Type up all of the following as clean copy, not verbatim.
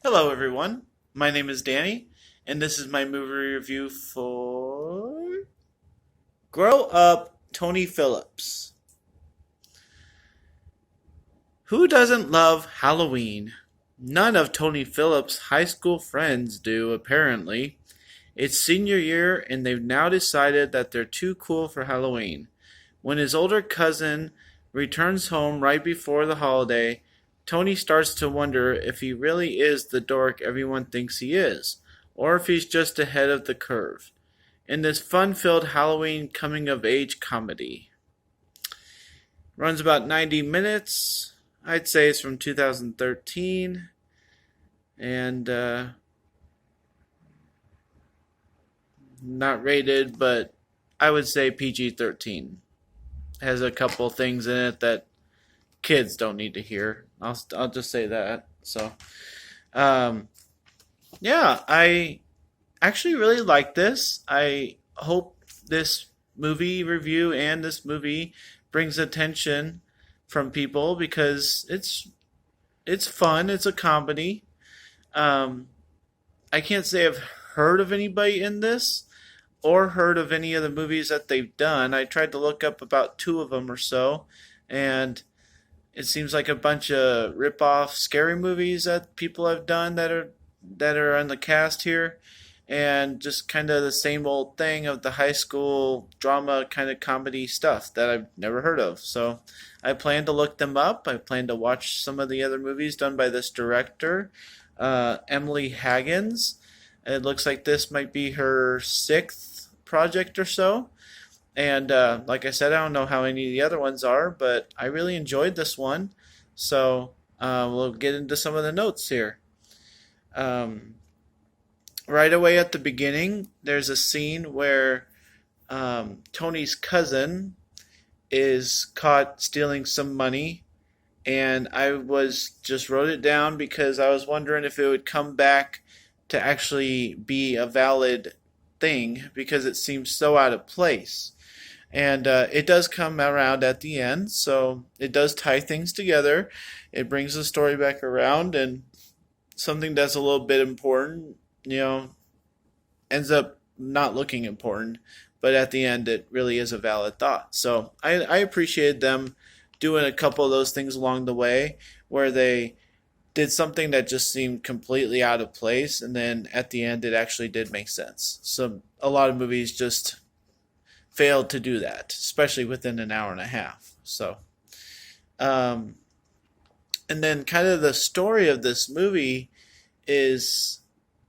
Hello, everyone. My name is Danny, and this is my movie review for Grow Up Tony Phillips. Who doesn't love Halloween? None of Tony Phillips' high school friends do, apparently. It's senior year, and they've now decided that they're too cool for Halloween. When his older cousin returns home right before the holiday, Tony starts to wonder if he really is the dork everyone thinks he is, or if he's just ahead of the curve. In this fun filled Halloween coming of age comedy. Runs about 90 minutes. I'd say it's from 2013. And not rated, but I would say PG-13. Has a couple things in it that kids don't need to hear. I'll just say that. So, um, yeah, I actually really like this. I hope this movie review and this movie brings attention from people because it's fun. It's a comedy. Um, I can't say I've heard of anybody in this or heard of any of the movies that they've done. I tried to look up about two of them or so, and it seems like a bunch of rip-off scary movies that people have done that are on the cast here, and just kind of the same old thing of the high school drama kind of comedy stuff that I've never heard of. So I plan to look them up. I plan to watch some of the other movies done by this director, Emily Haggins. It looks like this might be her sixth project or so. And like I said, I don't know how any of the other ones are, but I really enjoyed this one. So we'll get into some of the notes here. Um, right away at the beginning, there's a scene where Tony's cousin is caught stealing some money, and I was just wrote it down because I was wondering if it would come back to actually be a valid thing because it seems so out of place. And it does come around at the end, so it does tie things together. It brings the story back around, and something that's a little bit important, ends up not looking important, but at the end, it really is a valid thought. So I appreciated them doing a couple of those things along the way where they did something that just seemed completely out of place, and then at the end, it actually did make sense. So a lot of movies just failed to do that, especially within an hour and a half. So, um, and then kind of the story of this movie is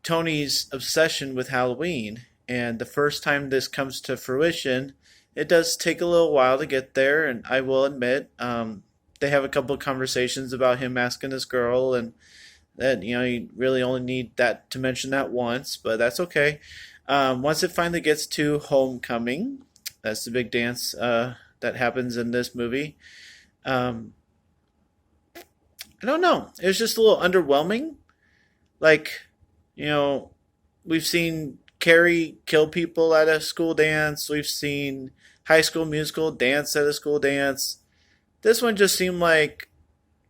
Tony's obsession with Halloween. And the first time this comes to fruition, it does take a little while to get there. And I will admit, they have a couple of conversations about him asking this girl, and that you really only need that to mention that once, but that's okay. Once it finally gets to homecoming, that's the big dance that happens in this movie. Um, I don't know. It was just a little underwhelming. Like, you know, we've seen Carrie kill people at a school dance. We've seen High School Musical dance at a school dance. This one just seemed like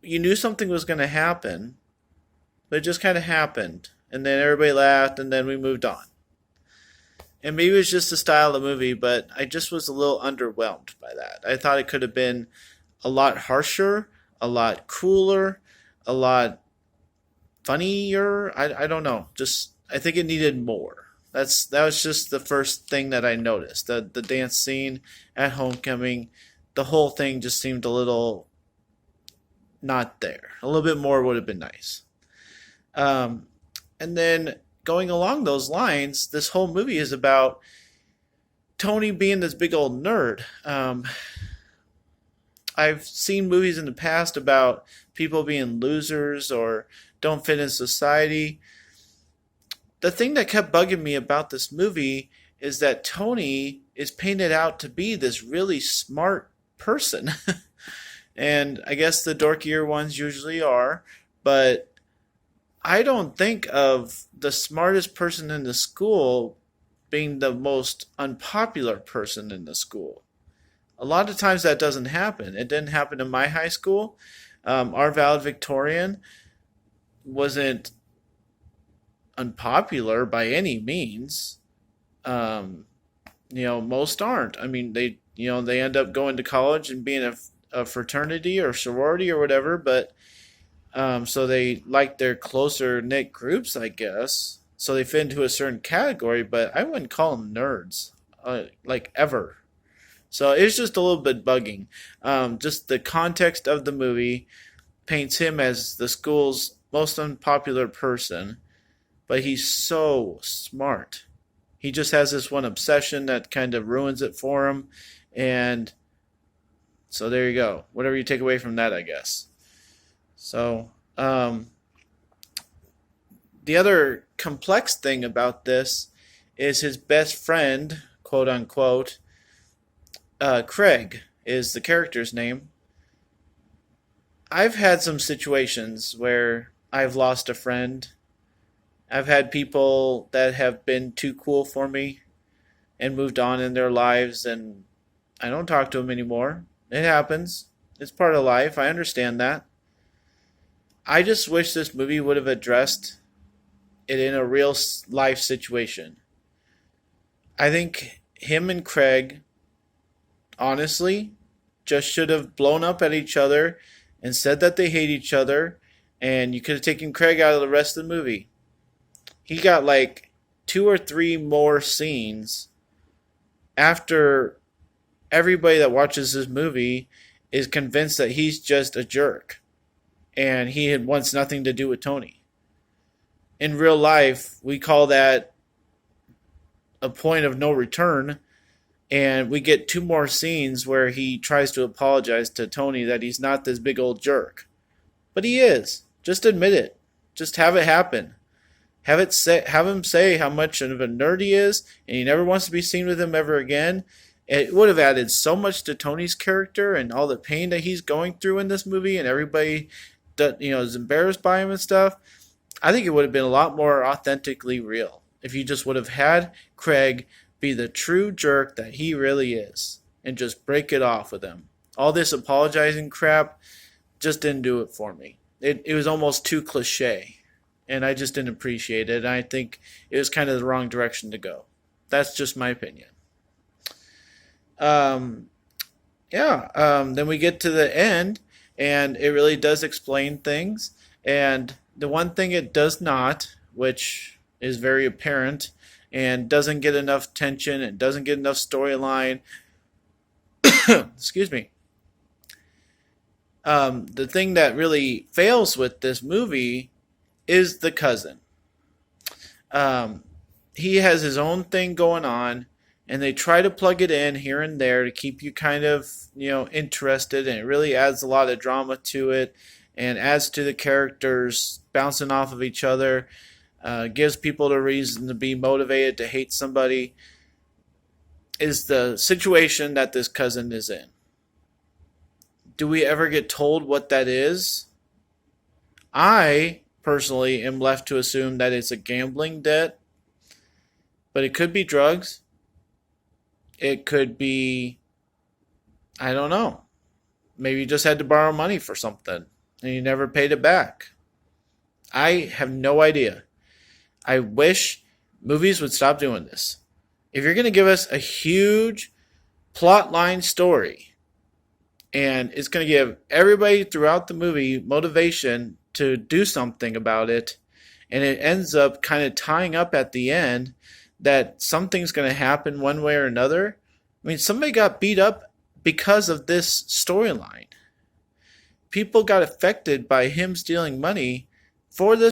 you knew something was going to happen, but it just kind of happened. And then everybody laughed, and then we moved on. And maybe it was just the style of the movie, but I just was a little underwhelmed by that. I thought it could have been a lot harsher, a lot cooler, a lot funnier. I don't know. Just I think it needed more. That was just the first thing that I noticed. The dance scene at homecoming, the whole thing just seemed a little not there. A little bit more would have been nice. Um, and then going along those lines, this whole movie is about Tony being this big old nerd. I've seen movies in the past about people being losers or don't fit in society. The thing that kept bugging me about this movie is that Tony is painted out to be this really smart person. And I guess the dorkier ones usually are, but I don't think of the smartest person in the school being the most unpopular person in the school. A lot of times that doesn't happen. It didn't happen in my high school. Our valedictorian wasn't. unpopular by any means. Um, most aren't. I mean, they end up going to college and being a fraternity or sorority or whatever, but so they like their closer knit groups, I guess. So they fit into a certain category, but I wouldn't call them nerds, like ever. So it's just a little bit bugging. Just the context of the movie paints him as the school's most unpopular person, but he's so smart. He just has this one obsession that kind of ruins it for him, and so there you go. Whatever you take away from that, I guess. So, the other complex thing about this is his best friend, quote unquote, Craig is the character's name. I've had some situations where I've lost a friend. I've had people that have been too cool for me and moved on in their lives, and I don't talk to them anymore. It happens. It's part of life. I understand that. I just wish this movie would have addressed it in a real life situation. I think him and Craig, honestly, just should have blown up at each other and said that they hate each other, and you could have taken Craig out of the rest of the movie. He got like 2 or 3 more scenes after everybody that watches this movie is convinced that he's just a jerk and he had wants nothing to do with Tony. In real life, we call that a point of no return, and we get 2 more scenes where he tries to apologize to Tony that he's not this big old jerk. But he is. Just admit it. Just have it happen. Have him say how much of a nerd he is, and he never wants to be seen with him ever again. It would have added so much to Tony's character and all the pain that he's going through in this movie, and everybody that is embarrassed by him and stuff. I think it would have been a lot more authentically real if you just would have had Craig be the true jerk that he really is and just break it off with him. All this apologizing crap just didn't do it for me. It was almost too cliche, and I just didn't appreciate it. And I think it was kind of the wrong direction to go. That's just my opinion. Then we get to the end, and it really does explain things. And the one thing it does not, which is very apparent, and doesn't get enough tension, and doesn't get enough storyline. Excuse me. The thing that really fails with this movie is the cousin. He has his own thing going on, and they try to plug it in here and there to keep you kind of, interested, and it really adds a lot of drama to it and adds to the characters bouncing off of each other, gives people the reason to be motivated to hate somebody, is the situation that this cousin is in. Do we ever get told what that is? I personally am left to assume that it's a gambling debt, but it could be drugs. It could be, I don't know. Maybe you just had to borrow money for something and you never paid it back. I have no idea. I wish movies would stop doing this. If you're going to give us a huge plot line story, and it's going to give everybody throughout the movie motivation to do something about it, and it ends up kind of tying up at the end that something's going to happen one way or another. I mean, somebody got beat up because of this storyline. People got affected by him stealing money for this